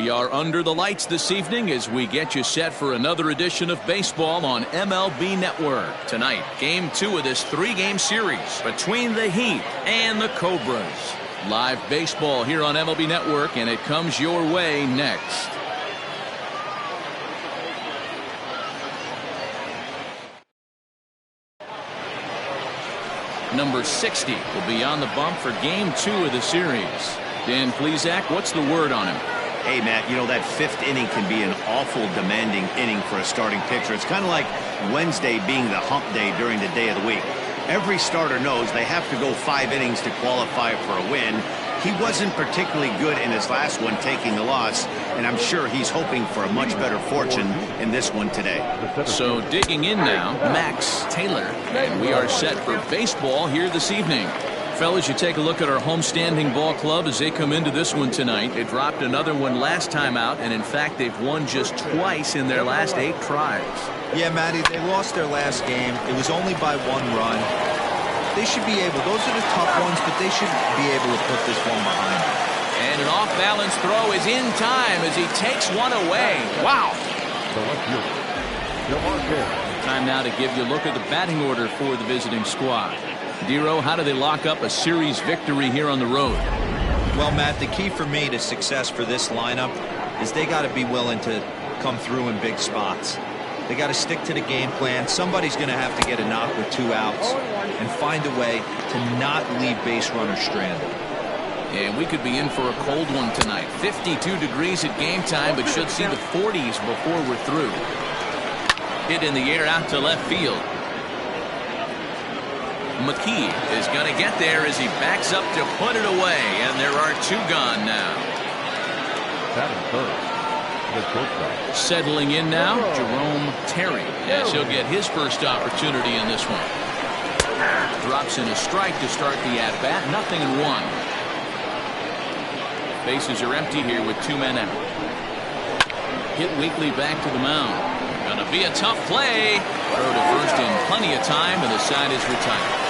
We are under the lights this evening as we get you set for another edition of baseball on MLB Network. Tonight, Game 2 of this 3-game series between the Heat and the Cobras. Live baseball here on MLB Network, and it comes your way next. Number 60 will be on the bump for Game 2 of the series. Dan Plesac, what's the word on him? Hey, Matt, you know that 5th inning can be an awful demanding inning for a starting pitcher. It's kind of like Wednesday being the hump day during the day of the week. Every starter knows they have to go 5 innings to qualify for a win. He wasn't particularly good in his last one, taking the loss, and I'm sure he's hoping for a much better fortune in this one today. So digging in now, Max Taylor, and we are set for baseball here this evening. Fellas, you take a look at our homestanding ball club as they come into this one tonight. They dropped another one last time out, and in fact, they've won just twice in their last 8 tries. Yeah, Matty, they lost their last game. It was only by 1 run. They should be able, those are the tough ones, but they should be able to put this one behind them. And an off-balance throw is in time as he takes one away. Wow. Time now to give you a look at the batting order for the visiting squad. Dero, how do they lock up a series victory here on the road? Well, Matt, the key for me to success for this lineup is they got to be willing to come through in big spots. They got to stick to the game plan. Somebody's going to have to get a knock with 2 outs and find a way to not leave base runners stranded. And we could be in for a cold one tonight. 52 degrees at game time, but should see the 40s before we're through. Hit in the air out to left field. McKee is going to get there as he backs up to put it away, and there are 2 gone now. Settling in now, Jerome Terry, as he'll get his first opportunity in this one. Drops in a strike to start the at-bat, 0-1. Bases are empty here with 2 men out. Hit weakly back to the mound. Gonna be a tough play. Throw to first in plenty of time, and the side is retired.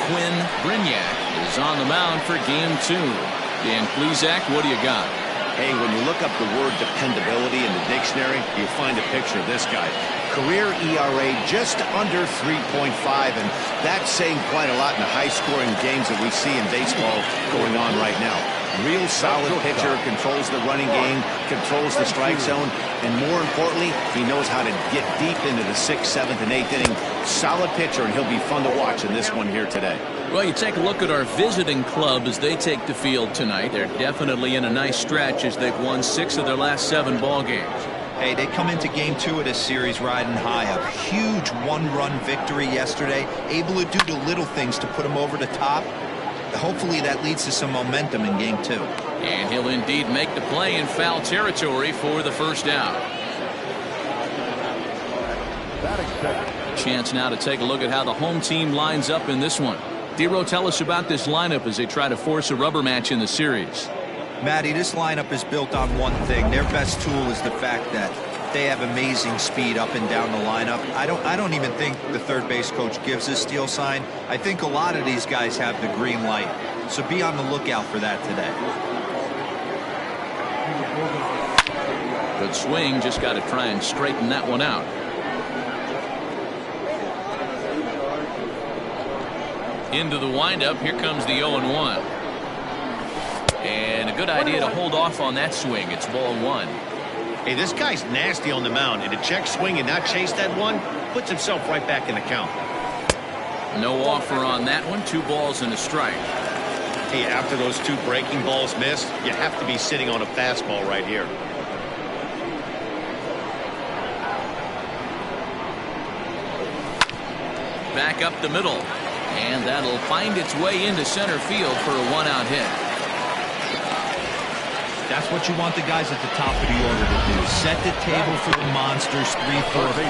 Quinn Brignac is on the mound for Game 2. Dan Plesac, what do you got? Hey, when you look up the word dependability in the dictionary, you find a picture of this guy. Career ERA just under 3.5, and that's saying quite a lot in the high-scoring games that we see in baseball going on right now. Real solid pitcher, controls the running game, controls the strike zone, and more importantly, he knows how to get deep into the 6th, 7th, and 8th inning. Solid pitcher, and he'll be fun to watch in this one here today. Well, you take a look at our visiting club as they take the field tonight. They're definitely in a nice stretch as they've won 6 of their last 7 ball games. Hey, they come into Game 2 of this series riding high. A huge 1-run victory yesterday, able to do the little things to put them over the top. Hopefully that leads to some momentum in Game 2. And he'll indeed make the play in foul territory for the first out. Chance now to take a look at how the home team lines up in this one. Dero, tell us about this lineup as they try to force a rubber match in the series. Matty, this lineup is built on one thing. Their best tool is the fact that they have amazing speed up and down the lineup. I don't even think the third base coach gives a steal sign. I think a lot of these guys have the green light. So be on the lookout for that today. Good swing, just got to try and straighten that one out. Into the windup, here comes the 0-1. And a good idea to hold off on that swing. It's ball 1. Hey, this guy's nasty on the mound, and to check swing and not chase that one puts himself right back in the count. No offer on that one. 2 balls and a strike. Hey, after those 2 breaking balls missed, you have to be sitting on a fastball right here. Back up the middle, and that'll find its way into center field for a 1-out hit. That's what you want the guys at the top of the order to do. Set the table for the monsters. 3, 4, 5.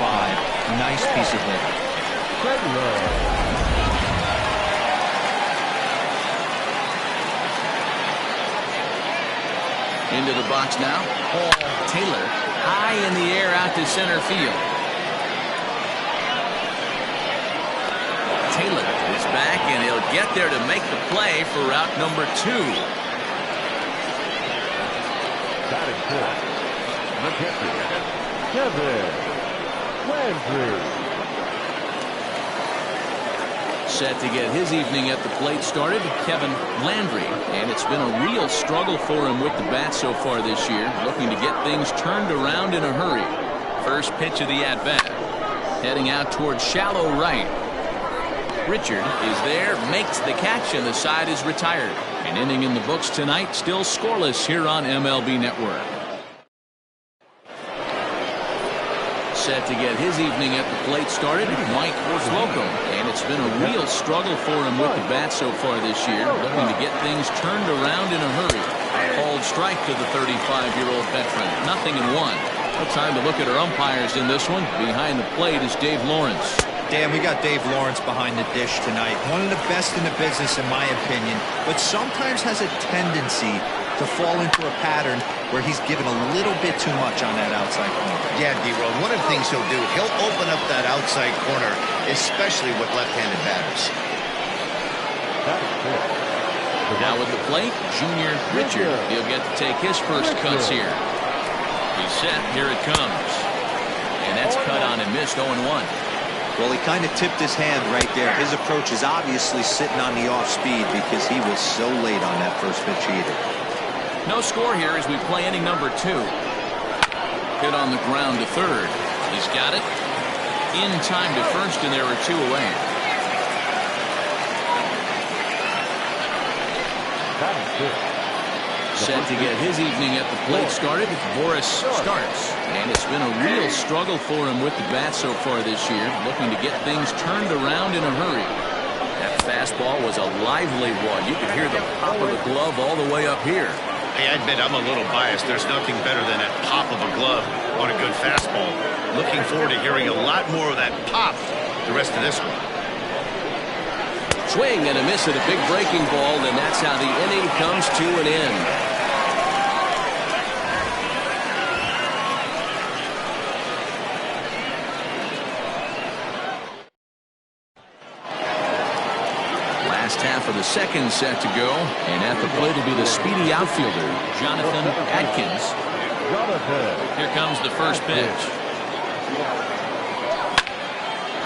Nice piece of hitting. Into the box now. Taylor high in the air out to center field. get there to make the play for route number 2. Batting fourth, the catcher, Kevin Landry. Set to get his evening at the plate started, Kevin Landry. And it's been a real struggle for him with the bat so far this year, looking to get things turned around in a hurry. First pitch of the at-bat. Heading out towards shallow right. Richard is there, makes the catch, and the side is retired. An inning in the books tonight, still scoreless here on MLB Network. Set to get his evening at the plate started, Mike Slocum. And it's been a real struggle for him with the bat so far this year, looking to get things turned around in a hurry. Called strike to the 35-year-old veteran. 0-1. No time to look at our umpires in this one. Behind the plate is Dave Lawrence. Dan, we got Dave Lawrence behind the dish tonight. One of the best in the business, in my opinion, but sometimes has a tendency to fall into a pattern where he's given a little bit too much on that outside corner. Yeah, D-Roll, one of the things he'll do, he'll open up that outside corner, especially with left-handed batters. Now with the plate, Junior Richard. He'll get to take his first cuts here. He's set. Here it comes. And that's cut on and missed 0-1. Well, he kind of tipped his hand right there. His approach is obviously sitting on the off speed because he was so late on that first pitch either. No score here as we play inning number 2. Hit on the ground to third. He's got it. In time to first, and there are 2 away. Set to get his evening at the plate started, Boris Starks. And it's been a real struggle for him with the bat so far this year, looking to get things turned around in a hurry. That fastball was a lively one. You could hear the pop of the glove all the way up here. Hey, I admit I'm a little biased. There's nothing better than that pop of a glove on a good fastball. Looking forward to hearing a lot more of that pop the rest of this one. Swing and a miss at a big breaking ball, and that's how the inning comes to an end. Last half of the second set to go, and at the plate will be the speedy outfielder, Jonathan Atkins. Here comes the first pitch.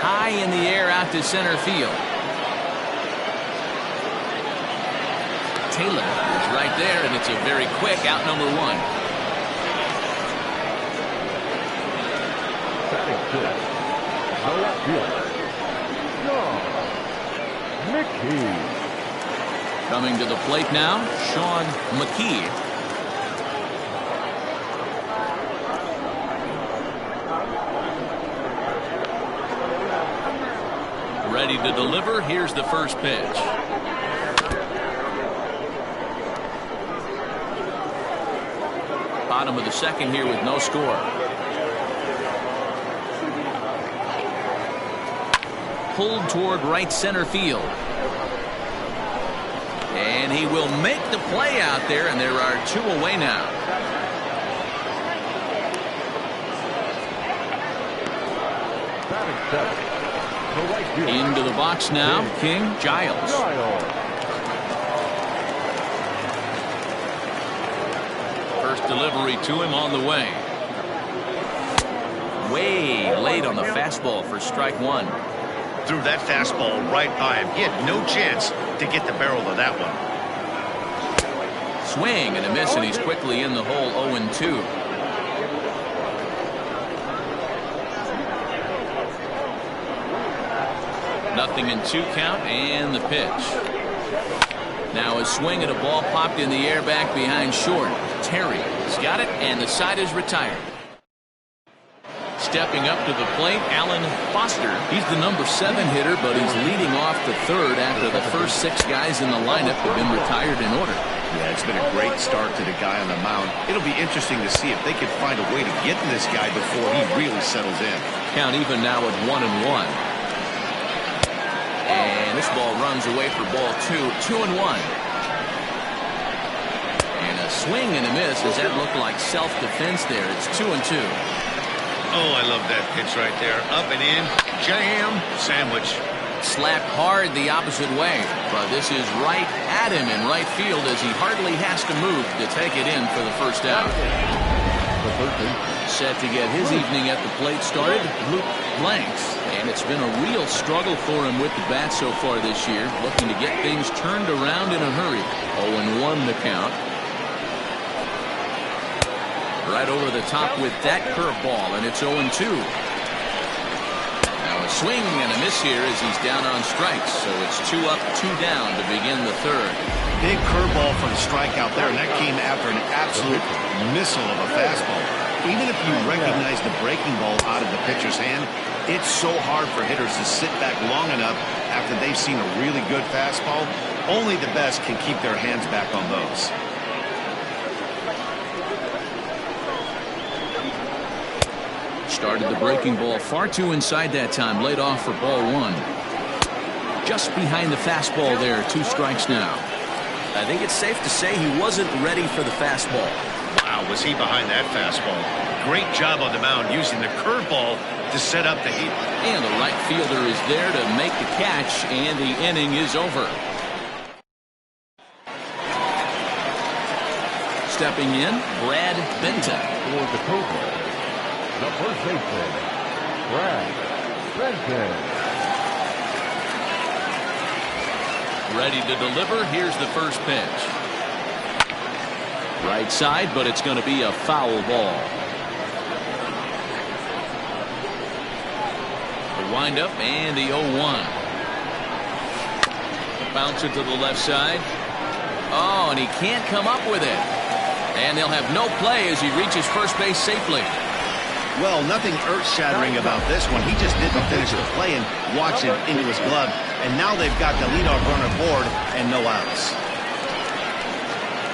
High in the air out to center field. Taylor is right there, and it's a very quick out number 1. Coming to the plate now, Sean McKee. Ready to deliver. Here's the first pitch. Bottom of the second here with no score. Pulled toward right center field. And he will make the play out there, and there are 2 away now. Into the box now, King Giles. First delivery to him on the way. Way late on the fastball for strike 1. Threw that fastball right by him. He had no chance to get the barrel of that one. Swing and a miss, and he's quickly in the hole. 0-2. Nothing in 2 count, and the pitch. Now a swing and a ball popped in the air back behind short. Terry has got it, and the side is retired. Stepping up to the plate, Alan Foster. He's the number 7 hitter, but he's leading off the third after the first 6 guys in the lineup have been retired in order. Yeah, it's been a great start to the guy on the mound. It'll be interesting to see if they can find a way to get to this guy before he really settles in. Count even now at 1-1. And this ball runs away for ball 2. 2-1. And a swing and a miss. Does that look like self-defense there? It's 2-2. Oh, I love that pitch right there. Up and in, jam, sandwich. Slapped hard the opposite way, but this is right at him in right field as he hardly has to move to take it in for the first out. Set to get his evening at the plate started, Luke Blanks. And it's been a real struggle for him with the bat so far this year, looking to get things turned around in a hurry. 0-1 the count. Right over the top with that curveball, and it's 0-2. Now a swing and a miss here as he's down on strikes, so it's 2 up, 2 down to begin the third. Big curveball for the strikeout there, and that came after an absolute missile of a fastball. Even if you recognize the breaking ball out of the pitcher's hand, it's so hard for hitters to sit back long enough after they've seen a really good fastball. Only the best can keep their hands back on those. Started the breaking ball far too inside that time. Laid off for ball 1. Just behind the fastball there. 2 strikes now. I think it's safe to say he wasn't ready for the fastball. Wow, was he behind that fastball. Great job on the mound using the curveball to set up the heat. And the right fielder is there to make the catch, and the inning is over. Stepping in, Brad Benton. For the Cobras, the first baseman, Brad Benton. Ready to deliver. Here's the first pitch. Right side, but it's going to be a foul ball. The windup and the 0-1. Bouncer to the left side. Oh, and he can't come up with it. And they'll have no play as he reaches first base safely. Well, nothing earth-shattering about this one. He just didn't finish the play and watch it into his glove. And now they've got the leadoff runner aboard and no outs.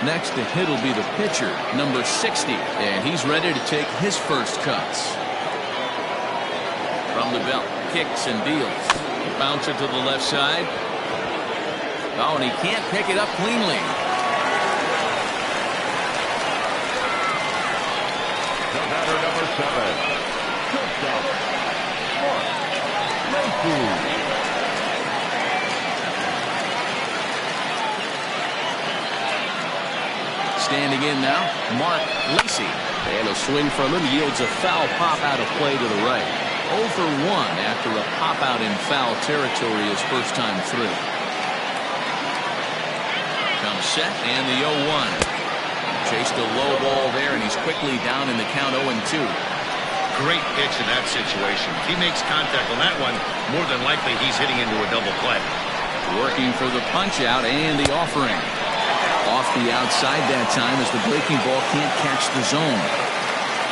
Next to hit will be the pitcher, number 60, and he's ready to take his first cuts. From the belt, kicks and deals. Bouncer to the left side. Oh, and he can't pick it up cleanly. The batter, number 7. Shortstop, Mark Lacy. Standing in now, Mark Lacy. And a swing from him yields a foul pop out of play to the right. 0 for 1 after a pop out in foul territory his first time through. Comes set and the 0-1. Chased a low ball there, and he's quickly down in the count 0-2. Great pitch in that situation. If he makes contact on that one, more than likely he's hitting into a double play. Working for the punch out and the offering. Off the outside that time as the breaking ball can't catch the zone.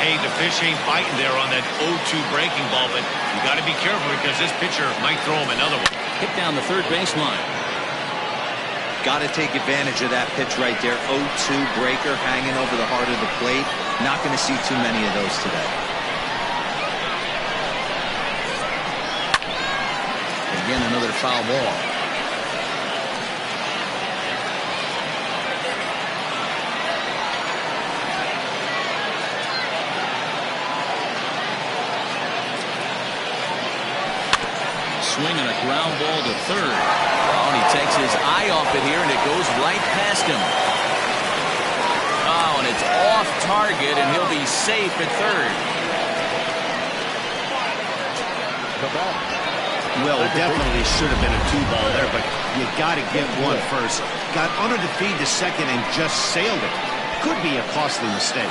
Hey, the fish ain't biting there on that 0-2 breaking ball, but you got to be careful because this pitcher might throw him another one. Hit down the third baseline. Got to take advantage of that pitch right there. 0-2 breaker hanging over the heart of the plate. Not going to see too many of those today. Again, another foul ball. Swinging a ground ball to third. Oh, and he takes his eye off it here, and it goes right past him. Oh, and it's off target, and he'll be safe at third. Well, it definitely should have been a 2-ball there, but you got to get one first. Got under the feed to second and just sailed it. Could be a costly mistake.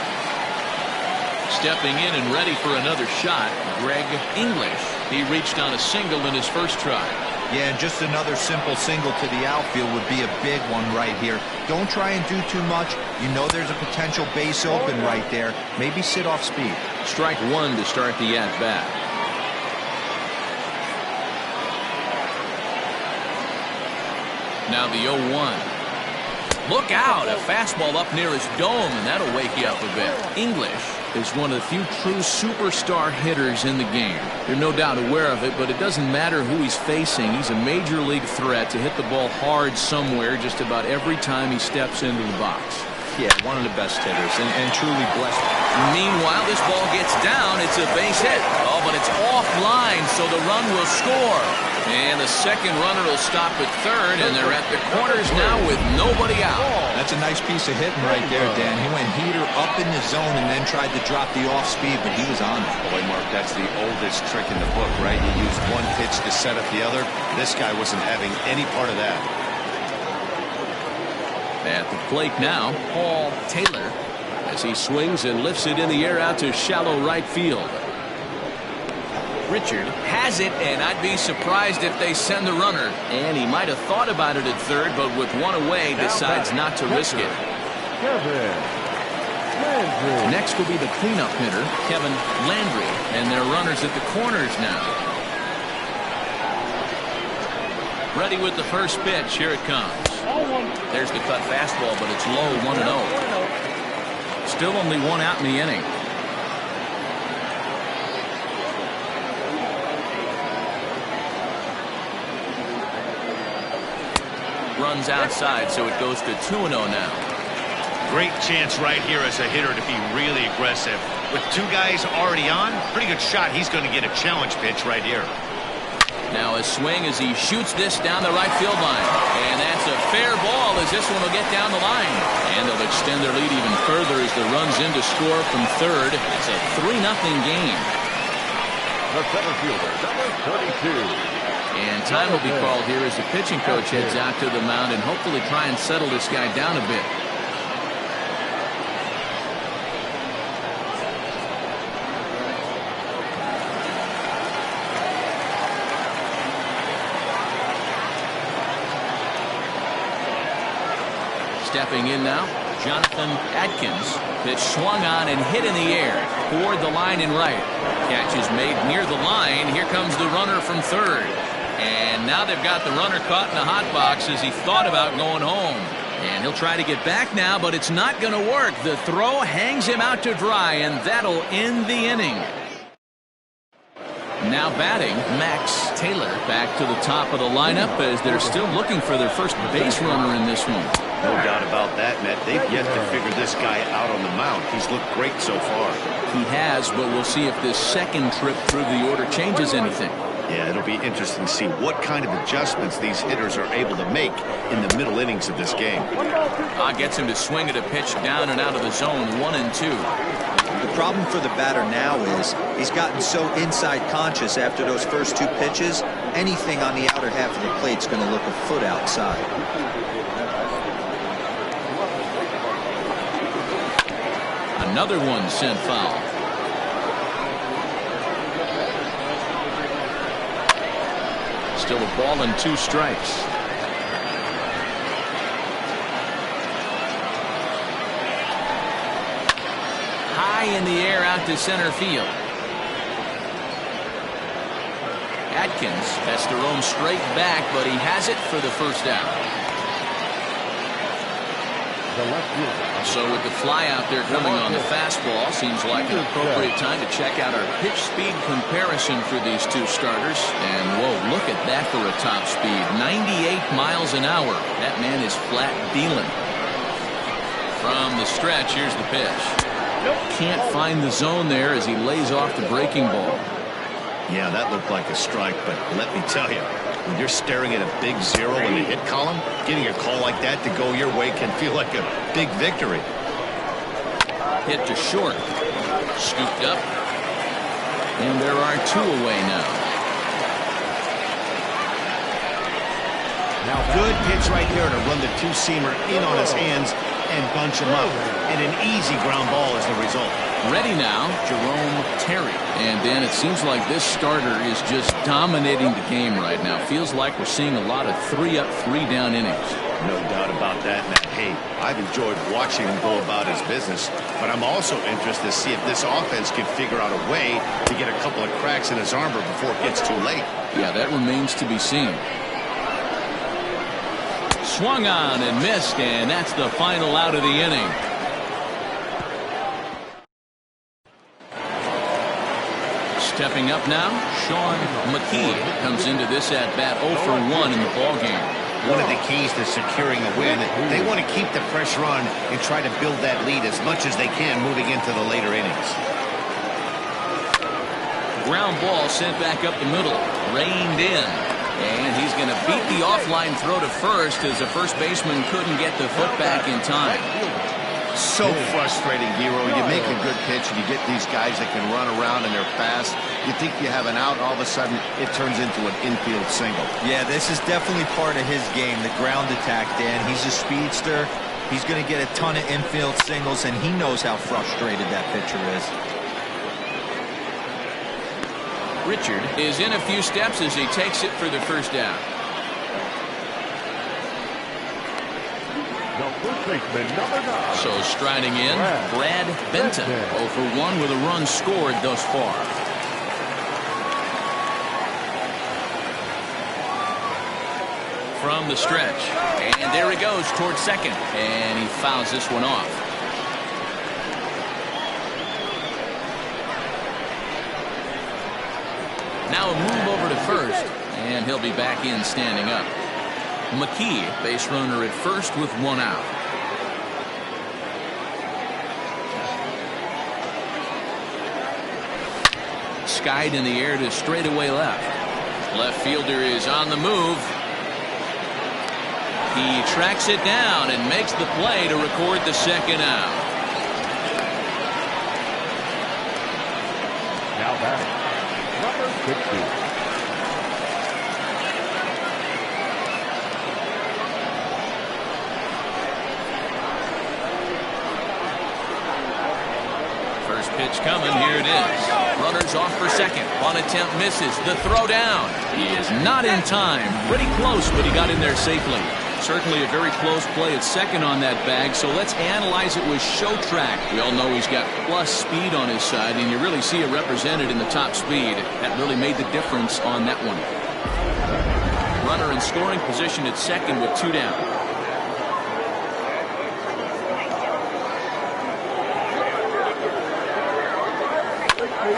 Stepping in and ready for another shot, Greg English. He reached on a single in his first try. Yeah, and just another simple single to the outfield would be a big one right here. Don't try and do too much. You know there's a potential base open right there. Maybe sit off speed. Strike 1 to start the at-bat. Now the 0-1. Look out! A fastball up near his dome, and that'll wake you up a bit. English is one of the few true superstar hitters in the game. You're no doubt aware of it, but it doesn't matter who he's facing. He's a major league threat to hit the ball hard somewhere just about every time he steps into the box. Yeah, one of the best hitters and truly blessed. Meanwhile, this ball gets down. It's a base hit. Oh, but it's offline, so the run will score. And the second runner will stop at third, and they're at the corners now with nobody out. That's a nice piece of hitting right there, Dan. He went heater up in the zone and then tried to drop the off speed, but he was on it. Boy, Mark, that's the oldest trick in the book, right? You used one pitch to set up the other. This guy wasn't having any part of that. At the plate now, Paul Taylor, as he swings and lifts it in the air out to shallow right field. Richard has it, and I'd be surprised if they send the runner. And he might have thought about it at third, but with one away, decides not to risk it. Next will be the cleanup hitter, Kevin Landry, and their runners at the corners now. Ready with the first pitch. Here it comes. There's the cut fastball, but it's low, 1-0. Still only one out in the inning. Runs outside, so it goes to 2-0 now. Great chance right here as a hitter to be really aggressive. With two guys already on, pretty good shot. He's going to get a challenge pitch right here. Now a swing as he shoots this down the right field line. And that's a fair ball as this one will get down the line. And they'll extend their lead even further as the run's in to score from third. It's a 3-0 game. The center fielder, number 32. And time will be called here as the pitching coach heads out to the mound and hopefully try and settle this guy down a bit. Stepping in now, Jonathan Atkins. Pitch swung on and hit in the air toward the line and right. Catch is made near the line. Here comes the runner from third. And now they've got the runner caught in the hot box as he thought about going home. And he'll try to get back now, but it's not going to work. The throw hangs him out to dry, and that'll end the inning. Now batting, Max Taylor back to the top of the lineup as they're still looking for their first base runner in this one. No doubt about that, Matt. They've yet to figure this guy out on the mound. He's looked great so far. He has, but we'll see if this second trip through the order changes anything. Yeah, it'll be interesting to see what kind of adjustments these hitters are able to make in the middle innings of this game. Gets him to swing at a pitch down and out of the zone, 1-2. The problem for the batter now is he's gotten so inside conscious after those first two pitches. Anything on the outer half of the plate's going to look a foot outside. Another one sent foul. Still a ball and 2 strikes. High in the air out to center field. Atkins has to roam straight back, but he has it for the first out. So with the fly out there coming on the fastball, seems like an appropriate time to check out our pitch speed comparison for these two starters. And whoa, look at that for a top speed. 98 miles an hour. That man is flat dealing. From the stretch, here's the pitch. Can't find the zone there as he lays off the breaking ball. Yeah, that looked like a strike, but let me tell you, when you're staring at a big 0 in the hit column, getting a call like that to go your way can feel like a big victory. Hit to short. Scooped up. And there are 2 away now. Now, good pitch right here to run the 2-seamer in on his hands and bunch him up. And an easy ground ball is the result. Ready now, Jerome Terry. And Dan, it seems like this starter is just dominating the game right now. Feels like we're seeing a lot of 3-up, 3-down innings. No doubt about that, Matt. Hey, I've enjoyed watching him go about his business, but I'm also interested to see if this offense can figure out a way to get a couple of cracks in his armor before it gets too late. Yeah, that remains to be seen. Swung on and missed, and that's the final out of the inning. Stepping up now, Sean McKee comes into this at bat 0 for 1 in the ballgame. one of the keys to securing a win. They want to keep the pressure on and try to build that lead as much as they can moving into the later innings. Ground ball sent back up the middle, reined in, and he's going to beat the offline throw to first as the first baseman couldn't get the foot back in time. So frustrating, Hero. You make a good pitch and you get these guys that can run around and they're fast. You think you have an out, all of a sudden it turns into an infield single. Yeah, this is definitely part of his game, the ground attack, Dan. He's a speedster. He's going to get a ton of infield singles, and he knows how frustrated that pitcher is. Richard is in a few steps as he takes it for the first down. So striding in, Brad Benton, 0 for 1 with a run scored thus far. From the stretch, and there he goes towards second, and he fouls this one off. Now a move over to first, and he'll be back in standing up. McKee, base runner at first with 1 out. Skied in the air to straightaway left. Left fielder is on the move. He tracks it down and makes the play to record the second out. Now back, number 60. Pitch coming. Here it is. Runners off for second. One attempt misses. The throw down. He is not in time. Pretty close, but he got in there safely. Certainly a very close play at second on that bag, so let's analyze it with show track. We all know he's got plus speed on his side, and you really see it represented in the top speed. That really made the difference on that one. Runner in scoring position at second with 2 down.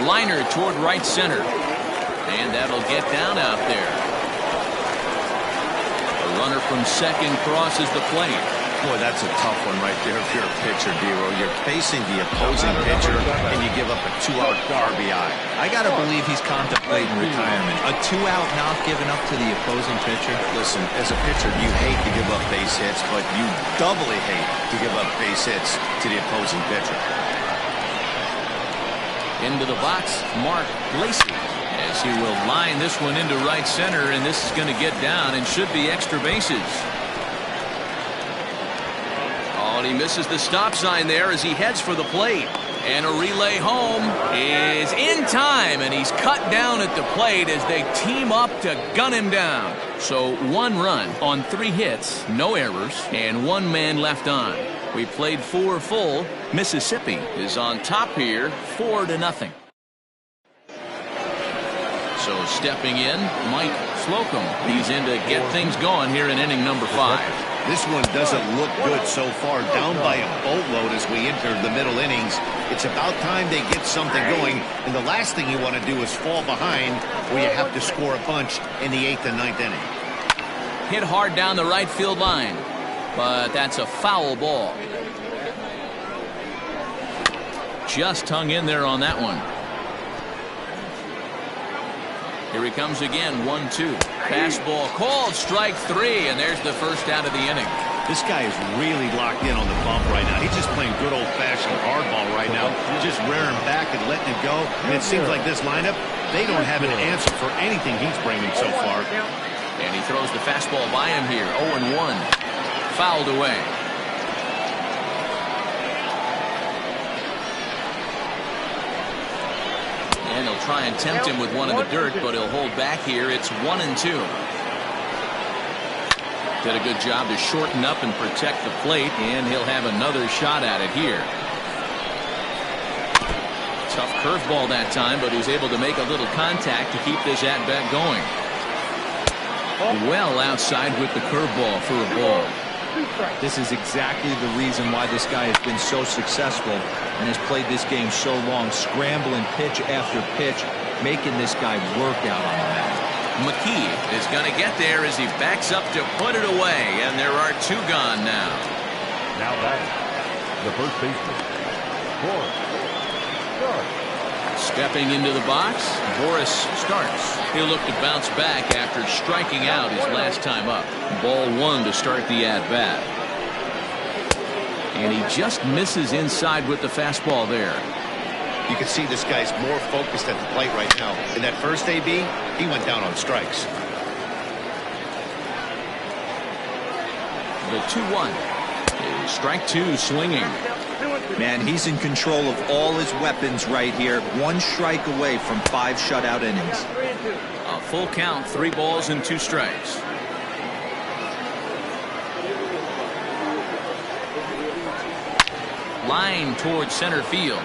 Liner toward right center, and that'll get down out there. The runner from second crosses the plate. Boy, that's a tough one right there if you're a pitcher, Dero. You're facing the opposing pitcher and you give up a 2-out RBI. I gotta believe he's contemplating retirement. A 2-out not given up to the opposing pitcher. Listen, as a pitcher, you hate to give up base hits, but you doubly hate to give up base hits to the opposing pitcher. Into the box, Mark Lacey, as he will line this one into right center, and this is going to get down and should be extra bases. Oh, and he misses the stop sign there as he heads for the plate. And a relay home is in time, and he's cut down at the plate as they team up to gun him down. So 1 run on 3 hits, no errors, and 1 man left on. We played 4 full. Mississippi is on top here, 4-0. So stepping in, Mike Slocum. He's in to get things going here in inning number 5. This one doesn't look good so far. Down by a boatload as we enter the middle innings. It's about time they get something going, and the last thing you want to do is fall behind where you have to score a bunch in the 8th and 9th inning. Hit hard down the right field line, but that's a foul ball. Just hung in there on that one. Here he comes again, 1-2. Fastball called, strike 3, and there's the first out of the inning. This guy is really locked in on the bump right now. He's just playing good old-fashioned hardball right now, just rearing back and letting it go. And it seems like this lineup, they don't have an answer for anything he's bringing so far. And he throws the fastball by him here, 0-1. Fouled away. And he'll try and tempt him with one in the dirt, but he'll hold back here. It's 1-2. Did a good job to shorten up and protect the plate, and he'll have another shot at it here. Tough curveball that time, but he was able to make a little contact to keep this at-bat going. Well outside with the curveball for a ball. This is exactly the reason why this guy has been so successful and has played this game so long, scrambling pitch after pitch, making this guy work out on the mat. McKee is going to get there as he backs up to put it away, and there are 2 gone now. Now batting, the first baseman, Boris Starks. Stepping into the box, Boris Starks. He'll look to bounce back after striking out his last time up. Ball 1 to start the at-bat. And he just misses inside with the fastball there. You can see this guy's more focused at the plate right now. In that first AB, he went down on strikes. The 2-1 is strike 2 swinging. Man, he's in control of all his weapons right here. 1 strike away from 5 shutout innings. A full count, 3 balls and 2 strikes. Line towards center field.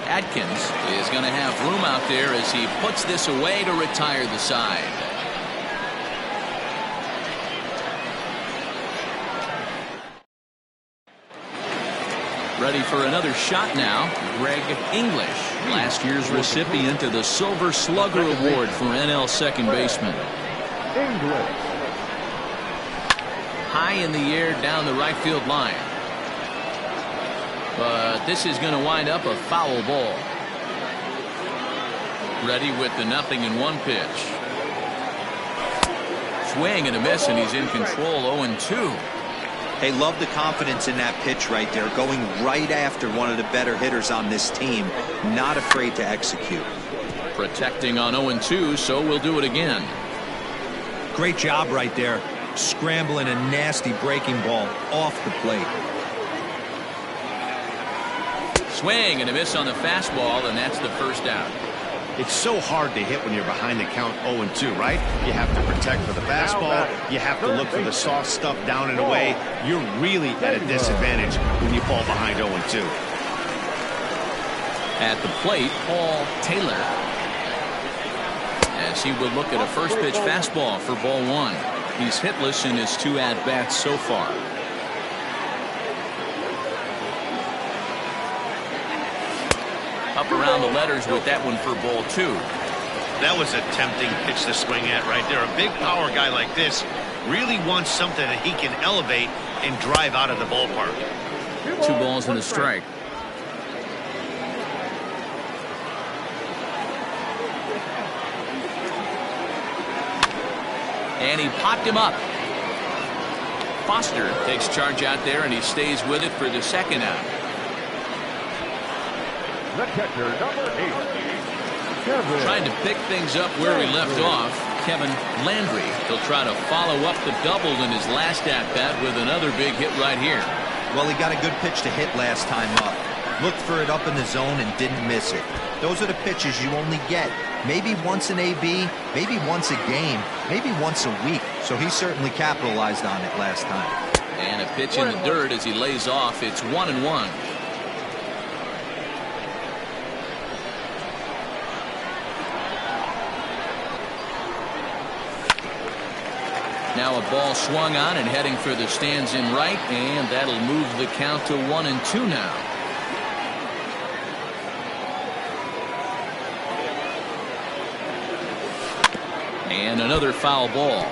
Atkins is going to have room out there as he puts this away to retire the side. Ready for another shot now, Greg English, last year's recipient of the Silver Slugger Award for NL second baseman. English. High in the air down the right field line. But this is going to wind up a foul ball. Ready with the 0-1 pitch. Swing and a miss, and he's in control. 0-2. Hey, love the confidence in that pitch right there, going right after one of the better hitters on this team, not afraid to execute. Protecting on 0-2, so we'll do it again. Great job right there, scrambling a nasty breaking ball off the plate. Swing and a miss on the fastball, and that's the first out. It's so hard to hit when you're behind the count 0-2, right? You have to protect for the fastball. You have to look for the soft stuff down and away. You're really at a disadvantage when you fall behind 0-2. At the plate, Paul Taylor, as he would look at a first pitch fastball for ball 1. He's hitless in his 2 at-bats so far. Up around the letters with that one for ball 2. That was a tempting pitch to swing at right there. A big power guy like this really wants something that he can elevate and drive out of the ballpark. 2 balls and a strike. And he popped him up. Foster takes charge out there, and he stays with it for the second out. The catcher, number 8, Kevin. Trying to pick things up where we left off, Kevin Landry. He'll try to follow up the double in his last at-bat with another big hit right here. Well, he got a good pitch to hit last time up. Looked for it up in the zone and didn't miss it. Those are the pitches you only get maybe once in AB, maybe once a game, maybe once a week. So he certainly capitalized on it last time. And a pitch in the dirt as he lays off. It's 1-1. Now a ball swung on and heading for the stands in right, and that'll move the count to 1-2 now. And another foul ball.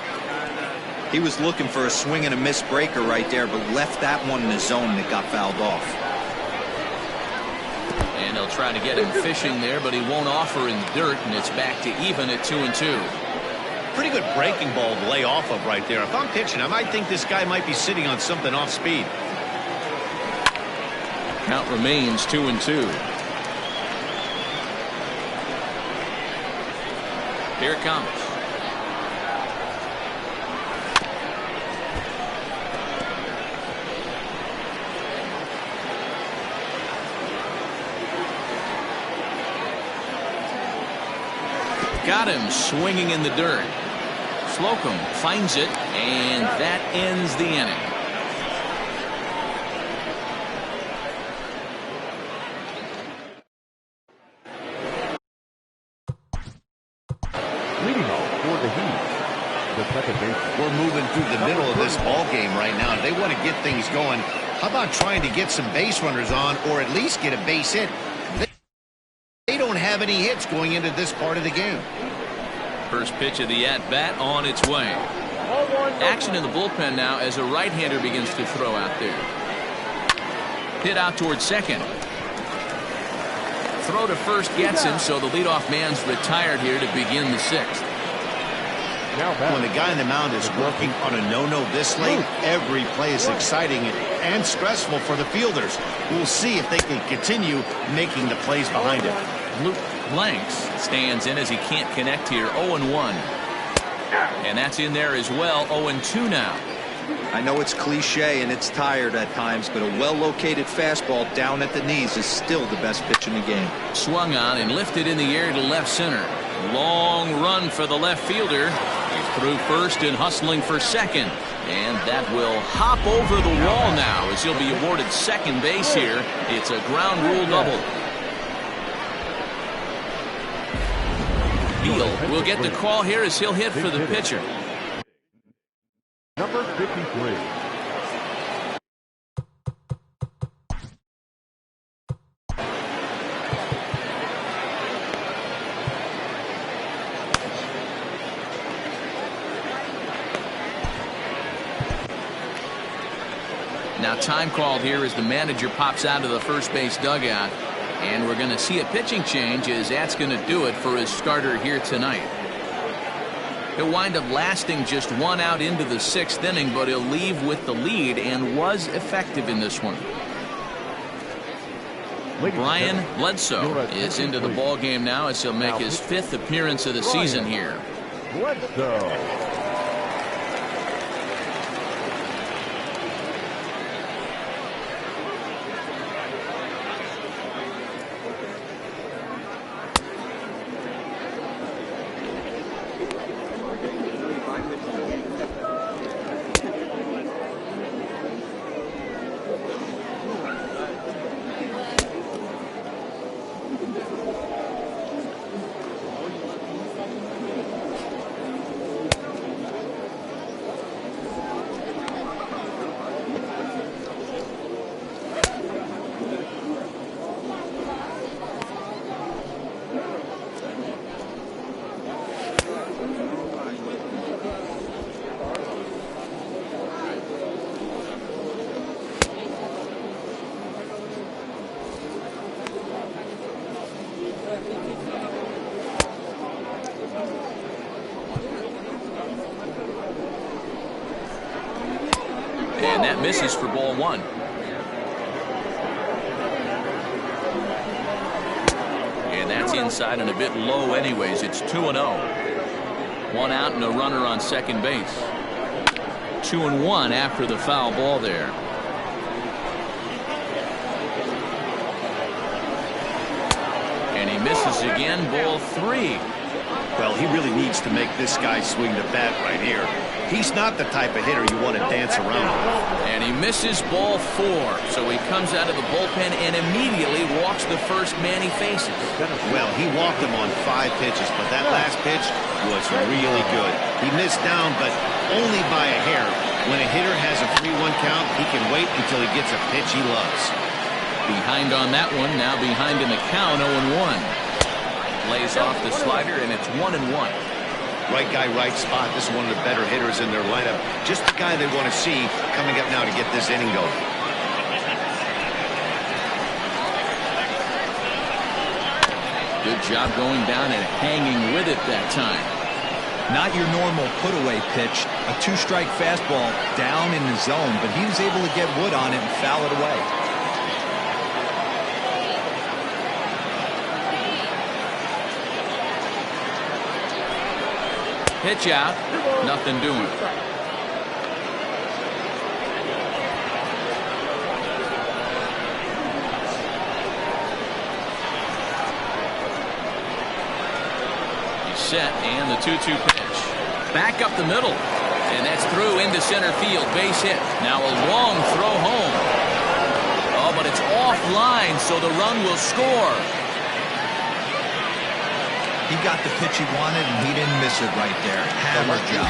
He was looking for a swing and a miss breaker right there, but left that one in the zone that got fouled off. And they'll try to get him fishing there, but he won't offer in the dirt, and it's back to even at 2-2. Pretty good breaking ball to lay off of right there. If I'm pitching, I might think this guy might be sitting on something off speed. Count remains 2-2. Here it comes. Got him swinging in the dirt. Slocum finds it, and that ends the inning. Leading off for the Heat, the second baseman. We're moving through the middle of this ball game right now. They want to get things going. How about trying to get some base runners on, or at least get a base hit? They don't have any hits going into this part of the game. First pitch of the at-bat on its way. Action in the bullpen now as a right-hander begins to throw out there. Hit out towards second. Throw to first gets him, so the leadoff man's retired here to begin the sixth. When the guy on the mound is working on a no-no this late, every play is exciting and stressful for the fielders. We'll see if they can continue making the plays behind him. Luke Blanks stands in as he can't connect here. 0-1. And that's in there as well. 0-2 now. I know it's cliche and it's tired at times, but a well-located fastball down at the knees is still the best pitch in the game. Swung on and lifted in the air to left center. Long run for the left fielder. He's through first and hustling for second. And that will hop over the wall now as he'll be awarded second base here. It's a ground rule double. Beal will get the call here as he'll hit for the pitcher. Number 53. Now time called here as the manager pops out of the first base dugout. And we're going to see a pitching change as that's going to do it for his starter here tonight. He'll wind up lasting just one out into the sixth inning, but he'll leave with the lead and was effective in this one. Brian Bledsoe is into the ball game now as he'll make his fifth appearance of the season here. Bledsoe. And that misses for ball one. And that's inside and a bit low anyways. It's 2-0. One out and a runner on second base. 2-1 after the foul ball there. And he misses again. Ball three. Well, he really needs to make this guy swing the bat right here. He's not the type of hitter you want to dance around with. And he misses ball four. So he comes out of the bullpen and immediately walks the first man he faces. Well, he walked him on 5 pitches, but that last pitch was really good. He missed down, but only by a hair. When a hitter has a 3-1 count, he can wait until he gets a pitch he loves. Behind on that one, now behind in the count, 0-1. Lays off the slider, and it's 1-1. Right guy, right spot. This is one of the better hitters in their lineup. Just the guy they want to see coming up now to get this inning going. Good job going down and hanging with it that time. Not your normal put-away pitch. A 2-strike fastball down in the zone, but he was able to get wood on it and foul it away. Pitch out. Nothing doing. He's set, and the 2-2 pitch. Back up the middle. And that's through into center field. Base hit. Now a long throw home. Oh, but it's offline, so the run will score. He got the pitch he wanted, and he didn't miss it right there. Hammer job.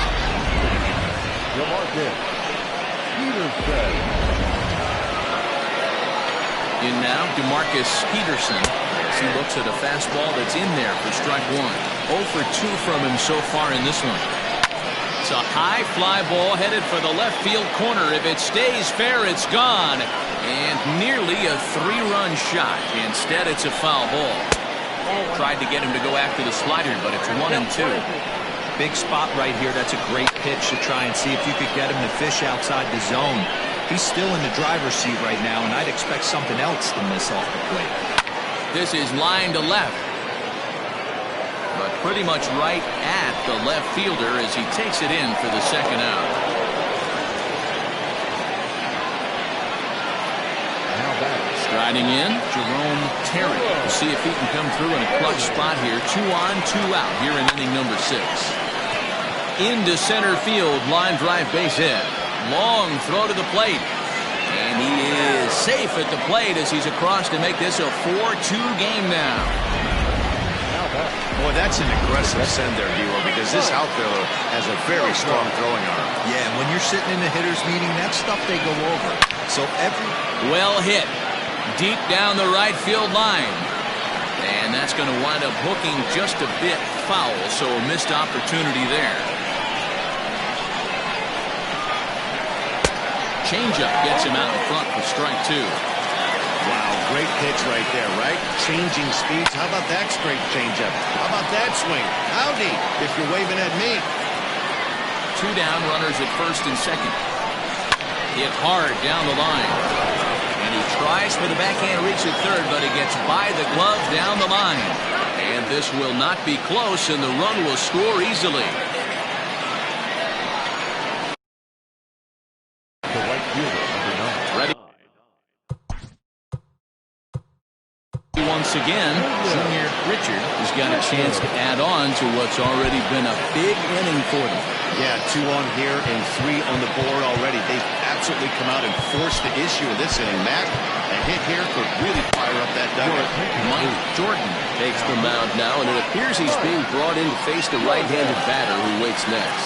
In now, DeMarcus Peterson. He looks at a fastball that's in there for strike one. 0 for 2 from him so far in this one. It's a high fly ball headed for the left field corner. If it stays fair, it's gone. And nearly a 3-run shot. Instead, it's a foul ball. Tried to get him to go after the slider, but it's 1 and 2. Big spot right here. That's a great pitch to try and see if you could get him to fish outside the zone. He's still in the driver's seat right now, and I'd expect something else to miss off the plate. This is line to left. But pretty much right at the left fielder as he takes it in for the second out. Striding in, Jerome Terry. We'll see if he can come through in a clutch spot here. 2 on, 2 out here in inning number 6. Into center field, line drive base hit. Long throw to the plate. And he is safe at the plate as he's across to make this a 4-2 game now. Boy, that's an aggressive send there, D-Lo, because this outfielder has a very strong throwing arm. Yeah, and when you're sitting in a hitter's meeting, that's stuff they go over. So well hit. Deep down the right field line. And that's going to wind up hooking just a bit foul, so a missed opportunity there. Changeup gets him out in front for strike 2. Wow, great pitch right there, right? Changing speeds. How about that straight changeup? How about that swing? Howdy, if you're waving at me. 2 down, runners at first and second. Hit hard down the line. And he tries for the backhand reach at third, but he gets by the glove down the line. And this will not be close, and the run will score easily. Ready. Once again, Junior Richard has got a chance to add on to what's already been a big inning for them. Yeah, 2 on here and 3 on the board already. They've absolutely come out and forced the issue of this inning. Matt, a hit here could really fire up that dugout. Mike Jordan takes the mound now, and it appears he's being brought in to face the right-handed batter who waits next.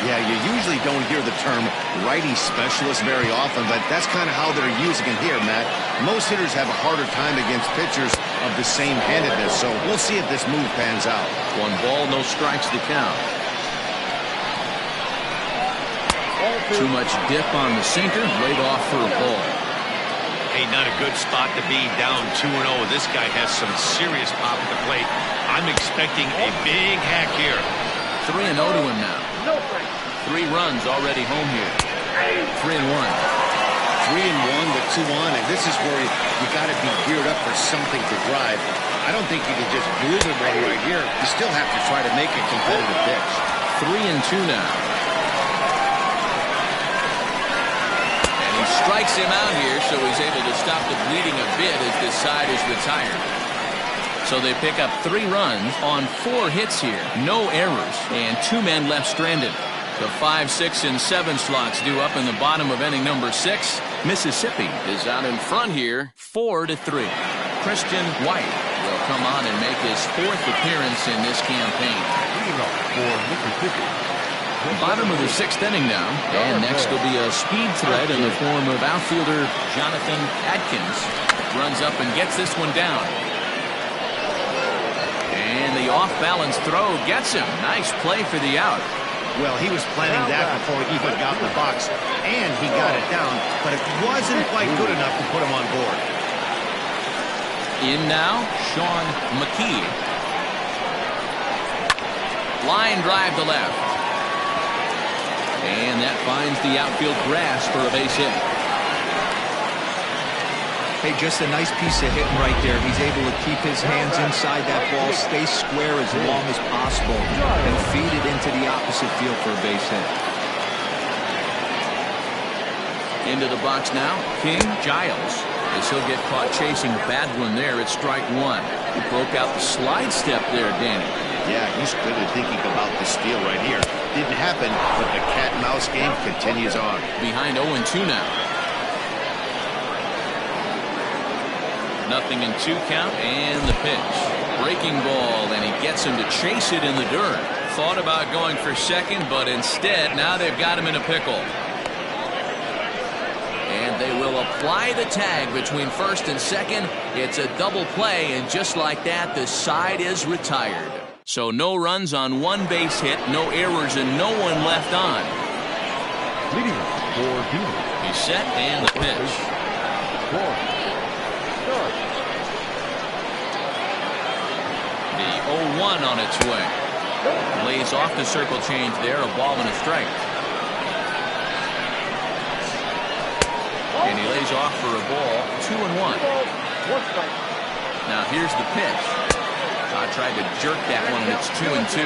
Yeah, you usually don't hear the term righty specialist very often, but that's kind of how they're using it here, Matt. Most hitters have a harder time against pitchers of the same handedness, so we'll see if this move pans out. 1 ball, no strikes to count. Too much dip on the sinker, laid off for a ball. Hey, not a good spot to be, down 2-0. This guy has some serious pop at the plate. I'm expecting a big hack here. 3-0 to him now. 3 runs already home here. 3-1. 3-1 with 2 on, and this is where you got to be geared up for something to drive. I don't think you can just groove him right here. You still have to try to make a competitive pitch. 3-2 now. And he strikes him out here, so he's able to stop the bleeding a bit as this side is retired. So they pick up 3 runs on 4 hits here. No errors, and 2 men left stranded. The 5, 6, and 7 slots due up in the bottom of inning number 6. Mississippi is out in front here, 4-3. Christian White will come on and make his 4th appearance in this campaign. Bottom of the 6th inning now, and next will be a speed threat in the form of outfielder Jonathan Adkins. Runs up and gets this one down. And the off-balance throw gets him. Nice play for the out. Well, he was planning that before he even got in the box, and he got it down, but it wasn't quite good enough to put him on board. In now, Sean McKee. Line drive to left. And that finds the outfield grass for a base hit. Hey, just a nice piece of hitting right there. He's able to keep his hands inside that ball, stay square as long as possible, and feed it into the opposite field for a base hit. Into the box now, King Giles. As he'll get caught chasing a bad one there at strike 1. He broke out the slide step there, Danny. Yeah, he's clearly thinking about the steal right here. Didn't happen, but the cat-and-mouse game continues on. Behind 0-2 now. 0-2 count, and the pitch. Breaking ball, and he gets him to chase it in the dirt. Thought about going for second, but instead, now they've got him in a pickle. And they will apply the tag between first and second. It's a double play, and just like that, the side is retired. So no runs on one base hit, no errors, and no one left on. Leading for Beaver. He's set, and the pitch. The 0-1 on its way. Lays off the circle change there, a ball and a strike. And he lays off for a ball, 2-1. Now here's the pitch. I tried to jerk that one, and it's 2-2.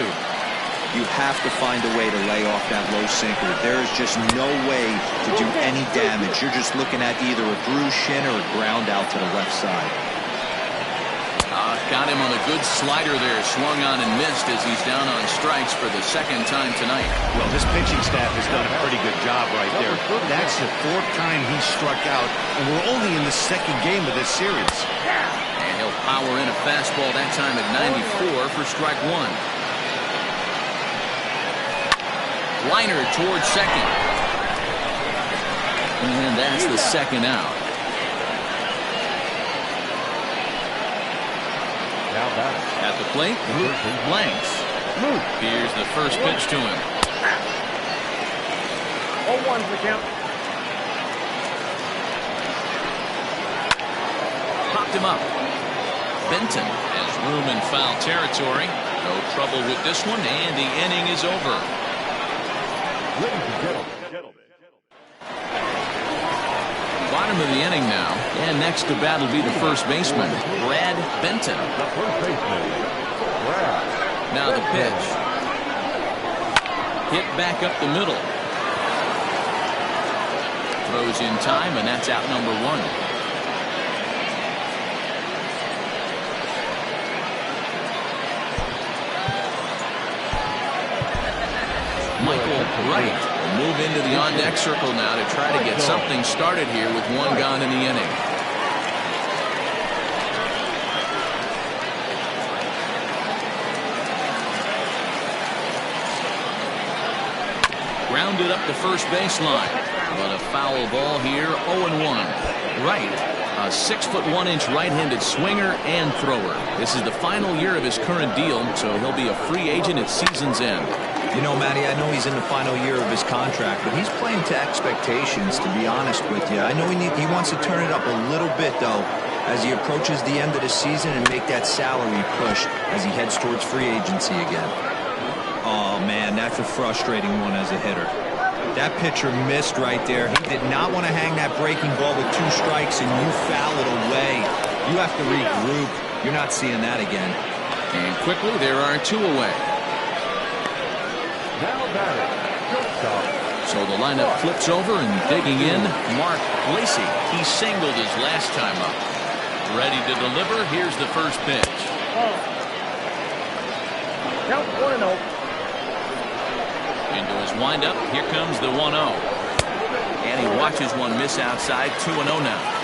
You have to find a way to lay off that low sinker. There is just no way to do any damage. You're just looking at either a bruised shin or a ground out to the left side. Got him on a good slider there. Swung on and missed as he's down on strikes for the second time tonight. Well, this pitching staff has done a pretty good job right there. That's the fourth time he struck out, and we're only in the second game of this series. And he'll power in a fastball that time at 94 for strike one. Liner towards second. And that's the second out. At the plate, Luke blanks. Here's the first pitch to him. 0-1's the count. Popped him up. Benton has room in foul territory. No trouble with this one, and the inning is over. Ladies and gentlemen. Bottom of the inning now, and next to bat will be the first baseman, Brad Benton. The first baseman, Brad. Now the pitch. Hit back up the middle. Throws in time, and that's out number one. Michael Wright will move into the on-deck circle now to try to get something started here with one gone in the inning. Grounded up the first baseline, but a foul ball here, 0-1. Wright, a 6'1" right-handed swinger and thrower. This is the final year of his current deal, so he'll be a free agent at season's end. You know, Matty, I know he's in the final year of his contract, but he's playing to expectations, to be honest with you. I know he wants to turn it up a little bit, though, as he approaches the end of the season and make that salary push as he heads towards free agency again. Oh, man, that's a frustrating one as a hitter. That pitcher missed right there. He did not want to hang that breaking ball with two strikes, and you foul it away. You have to regroup. You're not seeing that again. And quickly, there are two away. Now batting, shortstop. So the lineup flips over, and digging in, Mark Lacey. He singled his last time up. Ready to deliver. Here's the first pitch. Count 1-0. Into his windup. Here comes the 1-0. And he watches one miss outside. 2-0 now.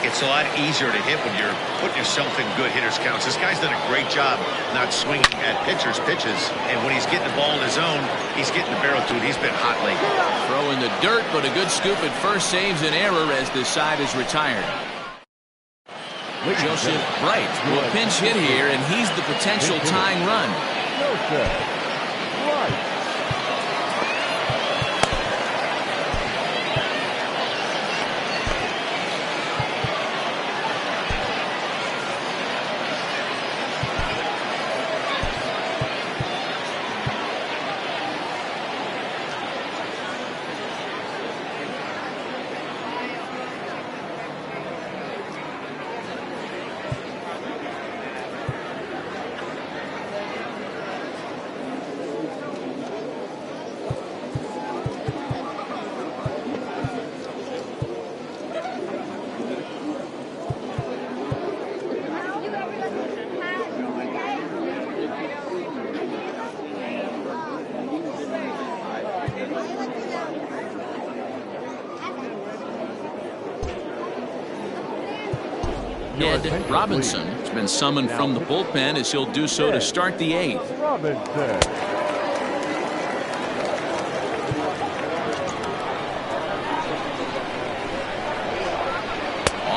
It's a lot easier to hit when you're putting yourself in good hitters' counts. This guy's done a great job not swinging at pitchers' pitches. And when he's getting the ball in his zone, he's getting the barrel to it. He's been hot lately. Throw in the dirt, but a good scoop at first saves an error as this side is retired. Joseph Bright will pinch hit here, and he's the potential tying run. Joseph Bright. Ned Robinson has been summoned from the bullpen as he'll do so to start the eighth. Robinson.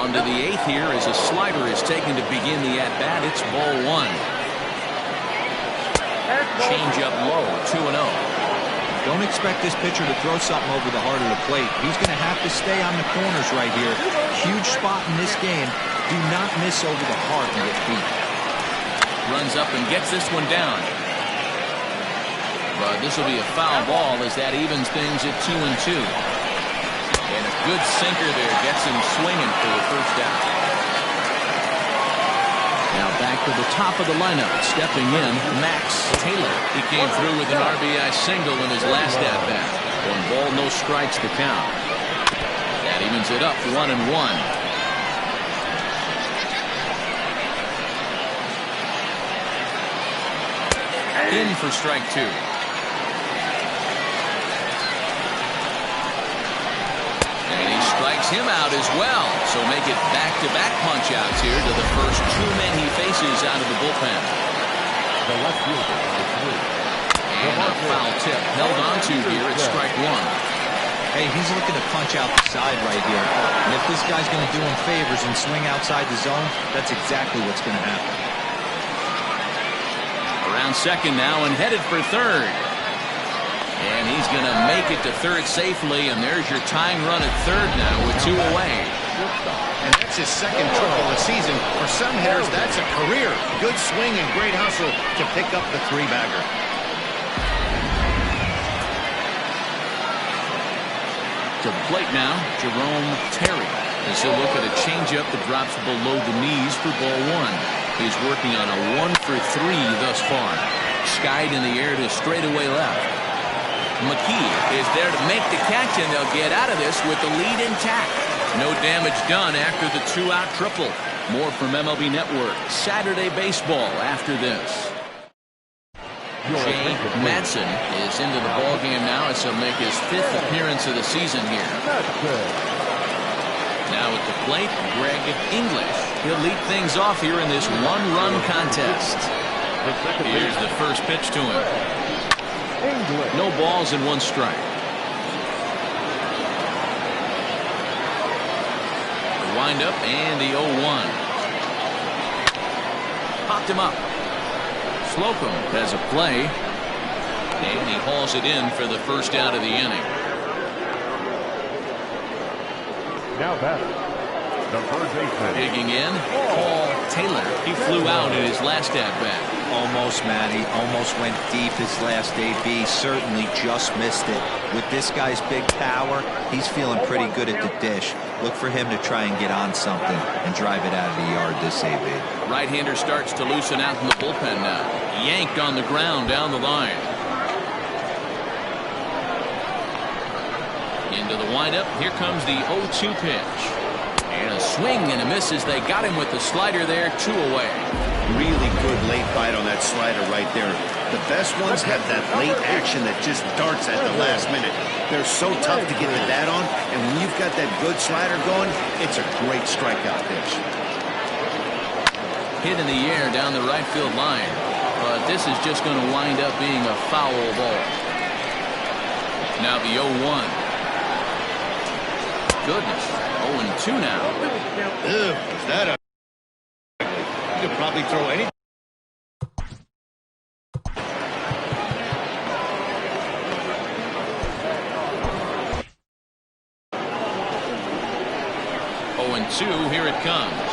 Down to the 8th here as a slider is taken to begin the at-bat. It's ball 1. Change up low, 2-0. Don't expect this pitcher to throw something over the heart of the plate. He's going to have to stay on the corners right here. Huge spot in this game. Do not miss over the heart and get beat. Runs up and gets this one down. But this will be a foul ball as that evens things at 2-2. And a good sinker there gets him swinging for the first out. Now back to the top of the lineup. Stepping in, Max Taylor. He came through with an RBI single in his last at-bat. 1 ball, no strikes to count. That evens it up, 1-1. In for strike 2. And he strikes him out as well. So make it back-to-back punch-outs here to the first 2 men he faces out of the bullpen. The left fielder, number 3. And a foul tip held onto here at strike 1. Hey, he's looking to punch out the side right here. And if this guy's going to do him favors and swing outside the zone, that's exactly what's going to happen. Around second now and headed for third. And he's going to make it to third safely, and there's your tying run at third now with 2 away. And that's his second triple of the season. For some hitters, that's a career. Good swing and great hustle to pick up the 3-bagger. To the plate now, Jerome Terry. As he'll look at a changeup that drops below the knees for ball 1. He's working on a 1 for 3 thus far. Skied in the air to straightaway left. McKee is there to make the catch, and they'll get out of this with the lead intact. No damage done after the 2-out triple. More from MLB Network. Saturday baseball after this. Jay Madsen is into the ballgame now as he'll make his 5th appearance of the season here. Now at the plate, Greg English. He'll lead things off here in this 1-run contest. Here's the first pitch to him. No balls and 1 strike. The windup and the 0-1. Popped him up. Slocum has a play. And he hauls it in for the first out of the inning. Now batting, the first baseman. Digging in, Paul Taylor. He flew out in his last at-bat. Almost, Matty. Almost went deep his last AB. Certainly just missed it. With this guy's big power, he's feeling pretty good at the dish. Look for him to try and get on something and drive it out of the yard this AB. Right-hander starts to loosen out in the bullpen now. Yanked on the ground down the line. Into the windup. Here comes the 0-2 pitch. And a swing and a miss as they got him with the slider there. 2 away. Really good late bite on that slider right there. The best ones have that late action that just darts at the last minute. They're so tough to get the bat on, and when you've got that good slider going, it's a great strikeout pitch. Hit in the air down the right field line. But this is just going to wind up being a foul ball. Now the 0-1. Goodness. 0-2 now. Ew, is that a... You could probably throw any... Here it comes.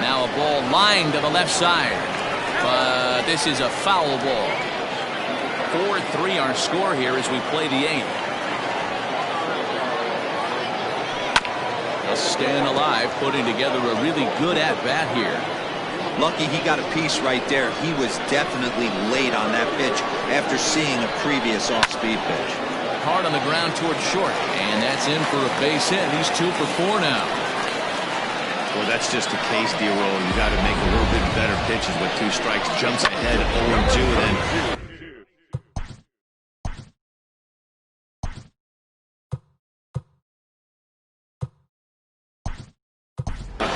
Now a ball lined to the left side. But this is a foul ball. 4-3 our score here as we play the 8th. Staying alive, putting together a really good at-bat here. Lucky he got a piece right there. He was definitely late on that pitch after seeing a previous off-speed pitch. Hard on the ground towards short, and that's in for a base hit. He's 2 for 4 now. Well, that's just a case, D-roll. You got to make a little bit better pitches with 2 strikes. Jumps ahead 0-2, then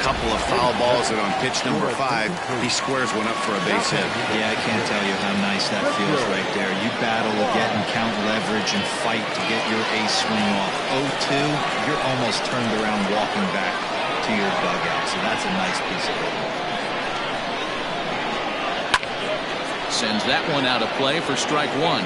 couple of foul balls, and on pitch number 5, he squares one up for a base hit. Yeah, I can't tell you how nice that feels right there. You battle to get and count leverage and fight to get your ace swing off. 0-2, you're almost turned around walking back. to your dugout, so that's a nice piece of it. Sends that one out of play for strike one.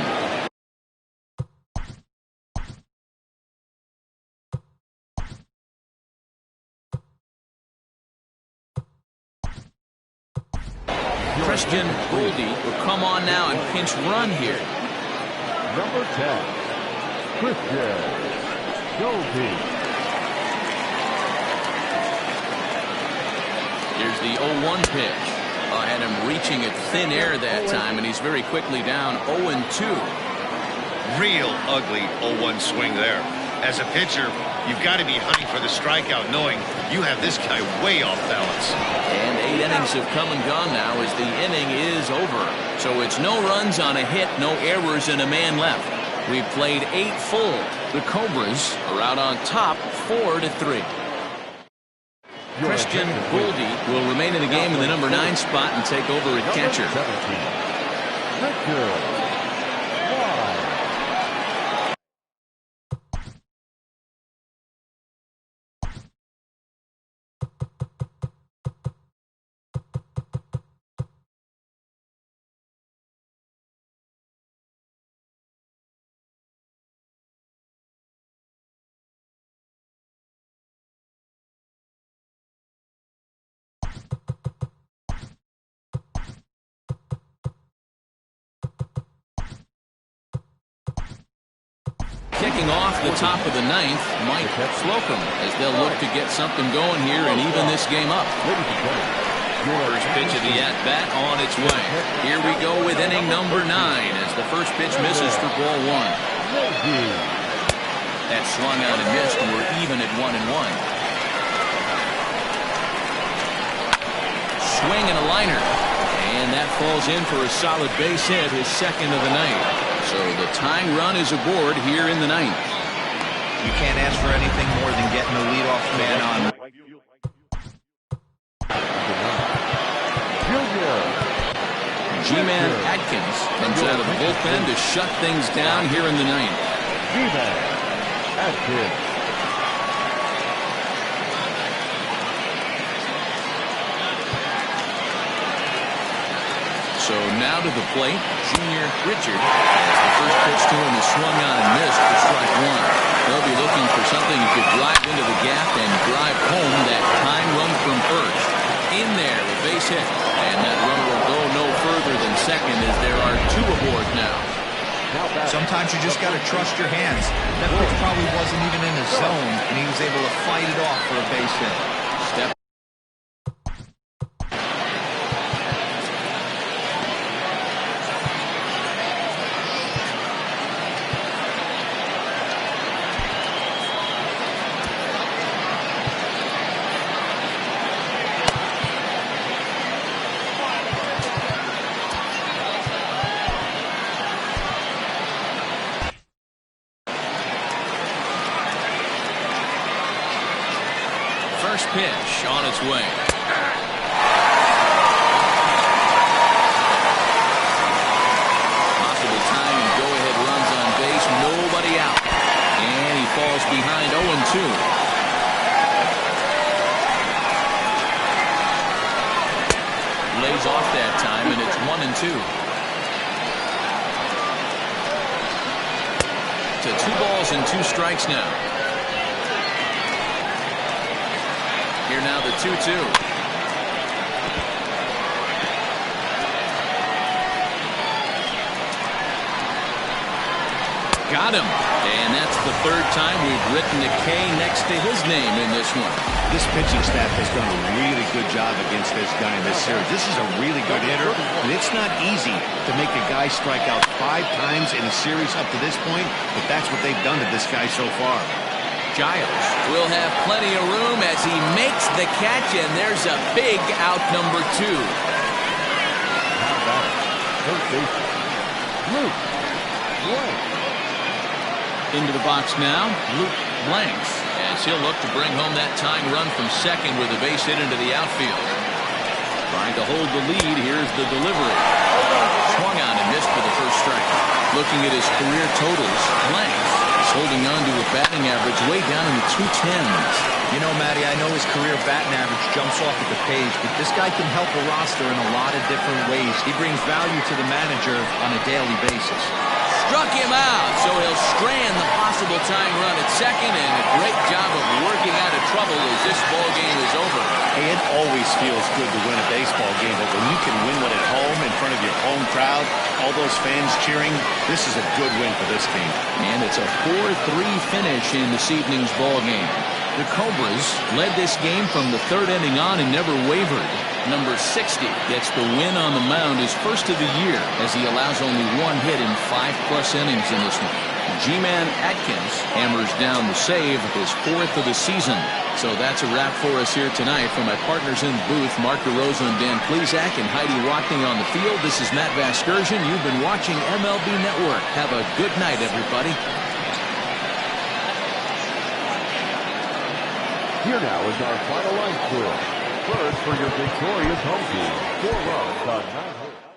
Christian Goldie will come on now and pinch run here. Number 10, Christian Goldie. Here's the 0-1 pitch. Had him reaching at thin air that time, and he's very quickly down 0-2. Real ugly 0-1 swing there. As a pitcher, you've got to be hunting for the strikeout, knowing you have this guy way off balance. And 8 innings have come and gone now as the inning is over. So it's no runs on a hit, no errors, and a man left. We've played 8 full. The Cobras are out on top 4-3. Christian Goldie will remain in the game in the number 9 spot and take over at catcher. Kicking off the top of the 9th, Mike Slocum, as they'll look to get something going here and even this game up. First pitch of the at-bat on its way. Here we go with inning number 9 as the first pitch misses for ball 1. That swung out and missed, and we're even at 1-1. Swing and a liner. And that falls in for a solid base hit, his second of the night. So the tying run is aboard here in the 9th. You can't ask for anything more than getting the leadoff man on. G-Man Atkins comes out of the bullpen to shut things down here in the 9th. G-Man Atkins. So now to the plate, Junior Richard. As the first pitch to him is swung on and missed for strike 1. They'll be looking for something that could drive into the gap and drive home that tying run from first. In there, the base hit. And that runner will go no further than second as there are 2 aboard now. Sometimes you just got to trust your hands. That pitch probably wasn't even in his zone, and he was able to fight it off for a base hit. Step. First pitch on its way. Possible time and go-ahead runs on base. Nobody out. And he falls behind 0-2. Lays off that time, and it's 1-2. To 2 balls and 2 strikes now. Here now the 2-2. Got him. And that's the 3rd time we've written a K next to his name in this one. This pitching staff has done a really good job against this guy in this series. This is a really good hitter, and it's not easy to make a guy strike out 5 times in a series up to this point, but that's what they've done to this guy so far. Giles will have plenty of room as he makes the catch, and there's a big out number 2. How about it? Third baseman, Luke Blanks. Into the box now, Luke Blanks, as he'll look to bring home that tying run from second with a base hit into the outfield. Trying to hold the lead, here's the delivery. Swung on and missed for the first strike. Looking at his career totals, Blanks is holding on to a batting average way down in the 210s. You know, Matty, I know his career batting average jumps off at the page, but this guy can help a roster in a lot of different ways. He brings value to the manager on a daily basis. Struck him out, so he'll strand the possible tying run at second, and a great job of working out of trouble as this ball game is over. Hey, it always feels good to win a baseball game, but when you can win one at home in front of your home crowd, all those fans cheering, this is a good win for this team. And it's a 4-3 finish in this evening's ball game. The Cobras led this game from the third inning on and never wavered. Number 60 gets the win on the mound, his first of the year, as he allows only one hit in 5+ innings in this one. G-Man Atkins hammers down the save, his 4th of the season. So that's a wrap for us here tonight. From my partners in the booth, Mark DeRosa and Dan Plesac, and Heidi Watney on the field, this is Matt Vasgersian. You've been watching MLB Network. Have a good night, everybody. Here now is our final line score. First for your victorious home team, 4 runs on 9 hits.